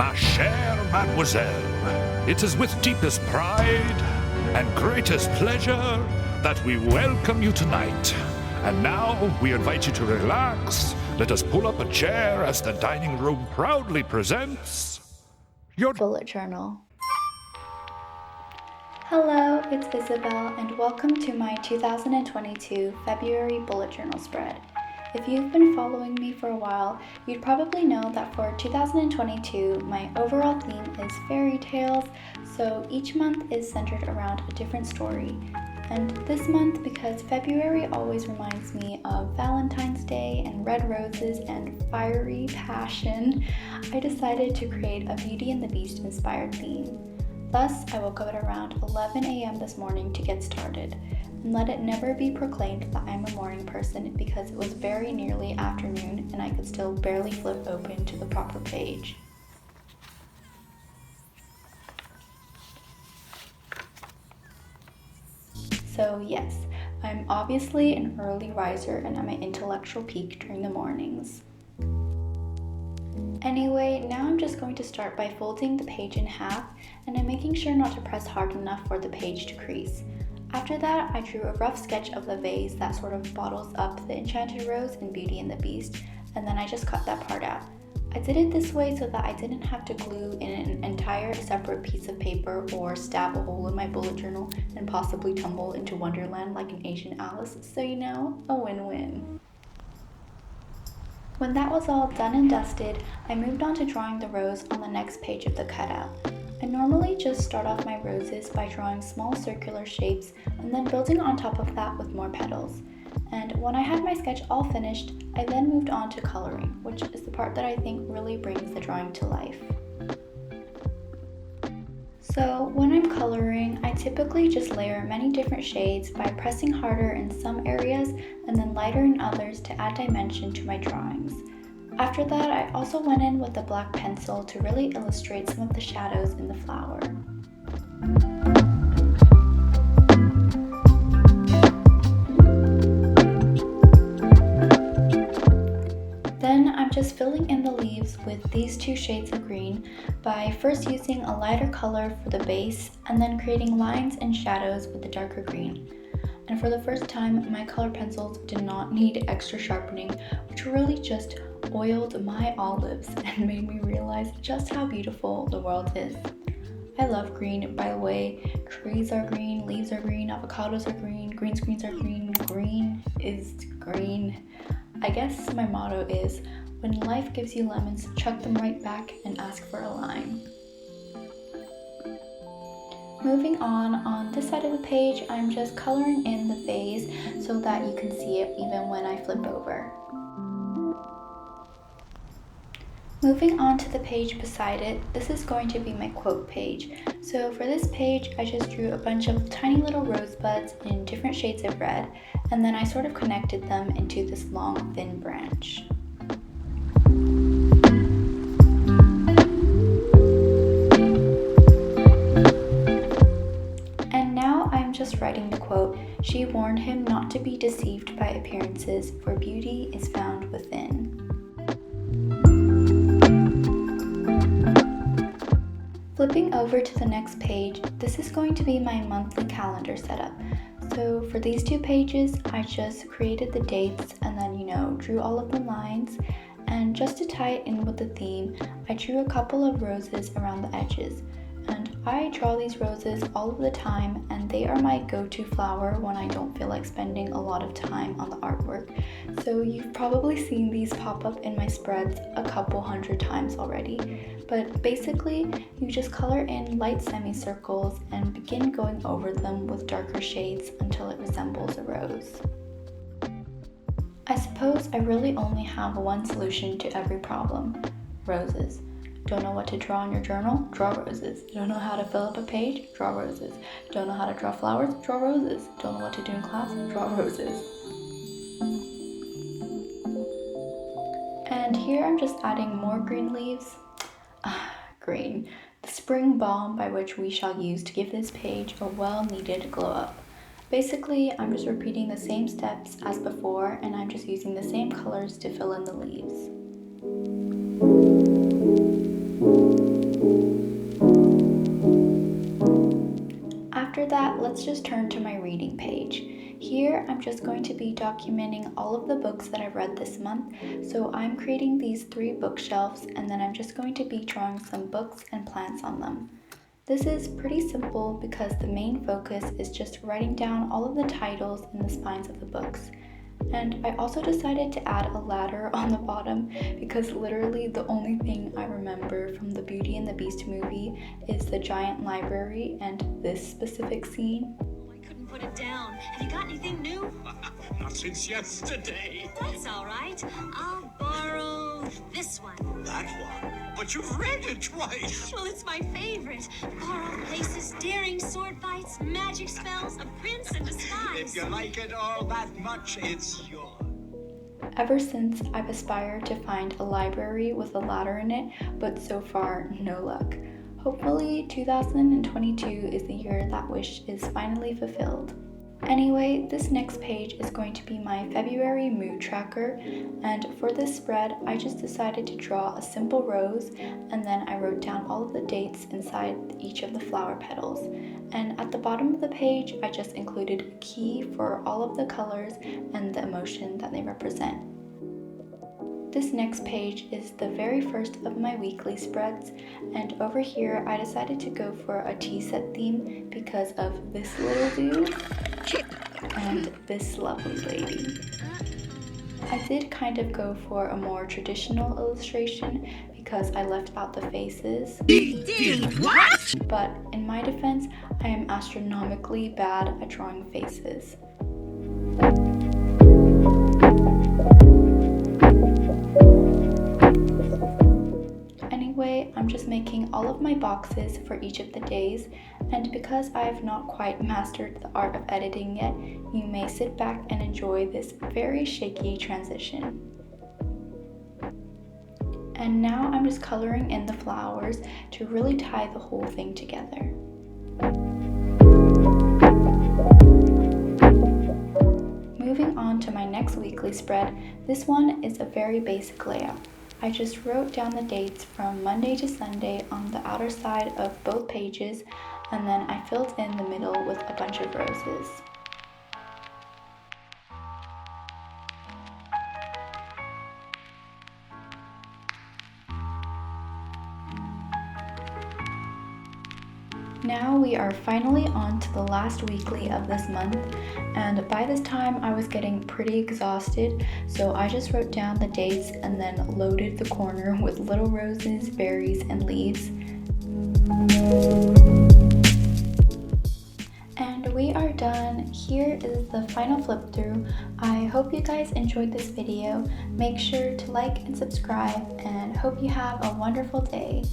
Ma chère mademoiselle, it is with deepest pride and greatest pleasure that we welcome you tonight. And now we invite you to relax. Let us pull up a chair as the dining room proudly presents your bullet journal. Hello, it's Isabel, and welcome to my 2022 February bullet journal spread. If you've been following me for a while, you'd probably know that for 2022, my overall theme is fairy tales, so each month is centered around a different story. And this month, because February always reminds me of Valentine's Day and red roses and fiery passion, I decided to create a Beauty and the Beast inspired theme. Thus, I woke up at around 11 a.m. this morning to get started. And let it never be proclaimed that I'm a morning person because it was very nearly afternoon and I could still barely flip open to the proper page. So yes, I'm obviously an early riser and at my intellectual peak during the mornings. Anyway, now I'm just going to start by folding the page in half, and I'm making sure not to press hard enough for the page to crease. After that, I drew a rough sketch of the vase that sort of bottles up the enchanted rose in Beauty and the Beast, and then I just cut that part out. I did it this way so that I didn't have to glue in an entire separate piece of paper or stab a hole in my bullet journal and possibly tumble into Wonderland like an Asian Alice, so you know, a win-win. When that was all done and dusted, I moved on to drawing the rose on the next page of the cutout. I normally just start off my roses by drawing small circular shapes and then building on top of that with more petals. And when I had my sketch all finished, I then moved on to coloring, which is the part that I think really brings the drawing to life. So when I'm coloring, I typically just layer many different shades by pressing harder in some areas and then lighter in others to add dimension to my drawings. After that, I also went in with a black pencil to really illustrate some of the shadows in the flower. Then I'm just filling in the leaves with these two shades of green by first using a lighter color for the base and then creating lines and shadows with the darker green. And for the first time, my color pencils did not need extra sharpening, which really just oiled my olives and made me realize just how beautiful the world is. I love green. By the way, trees are green, leaves are green, avocados are green, green screens are green. Green is green. I guess my motto is, when life gives you lemons, chuck them right back and ask for a lime. Moving on this side of the page, I'm just coloring in the vase so that you can see it even when I flip over. Moving on to the page beside it, this is going to be my quote page. So for this page, I just drew a bunch of tiny little rosebuds in different shades of red, and then I sort of connected them into this long, thin branch. And now I'm just writing the quote, "She warned him not to be deceived by appearances, for beauty is found within." Flipping over to the next page, this is going to be my monthly calendar setup. So for these two pages, I just created the dates and then, drew all of the lines. And just to tie it in with the theme, I drew a couple of roses around the edges. And I draw these roses all of the time, and they are my go-to flower when I don't feel like spending a lot of time on the artwork. So you've probably seen these pop up in my spreads a couple hundred times already. But basically, you just color in light semicircles and begin going over them with darker shades until it resembles a rose. I suppose I really only have one solution to every problem: roses. Don't know what to draw in your journal? Draw roses. Don't know how to fill up a page? Draw roses. Don't know how to draw flowers? Draw roses. Don't know what to do in class? Draw roses. And here I'm just adding more green leaves. Green. The spring balm by which we shall use to give this page a well-needed glow up. Basically, I'm just repeating the same steps as before, and I'm just using the same colors to fill in the leaves. that, let's just turn to my reading page. Here, I'm just going to be documenting all of the books that I've read this month. So I'm creating these 3 bookshelves, and then I'm just going to be drawing some books and plants on them. This is pretty simple because the main focus is just writing down all of the titles and the spines of the books. And I also decided to add a ladder on the bottom because literally the only thing I remember from the Beauty and the Beast movie is the giant library and this specific scene. I couldn't put it down. Have you got anything new? Not since yesterday. That's all right. I'll borrow this one. That one? But you've read it twice. Well, it's my favorite. Far off places, daring sword fights, magic spells, a prince in disguise. If you like it all that much, it's yours. Ever since, I've aspired to find a library with a ladder in it, but so far, no luck. Hopefully, 2022 is the year that wish is finally fulfilled. Anyway, this next page is going to be my February mood tracker, and for this spread, I just decided to draw a simple rose, and then I wrote down all of the dates inside each of the flower petals. And at the bottom of the page, I just included a key for all of the colors and the emotion that they represent. This next page is the very first of my weekly spreads, and over here I decided to go for a tea set theme because of this little dude and this lovely lady. I did kind of go for a more traditional illustration because I left out the faces. What? But in my defense, I am astronomically bad at drawing faces. Anyway, I'm just making all of my boxes for each of the days, and because I have not quite mastered the art of editing yet, you may sit back and enjoy this very shaky transition. And now I'm just coloring in the flowers to really tie the whole thing together. Moving on to my next weekly spread, this one is a very basic layout. I just wrote down the dates from Monday to Sunday on the outer side of both pages, and then I filled in the middle with a bunch of roses. Now we are finally on to the last weekly of this month, and by this time I was getting pretty exhausted, so I just wrote down the dates and then loaded the corner with little roses, berries, and leaves. And we are done. Here is the final flip through. I hope you guys enjoyed this video. Make sure to like and subscribe, and hope you have a wonderful day.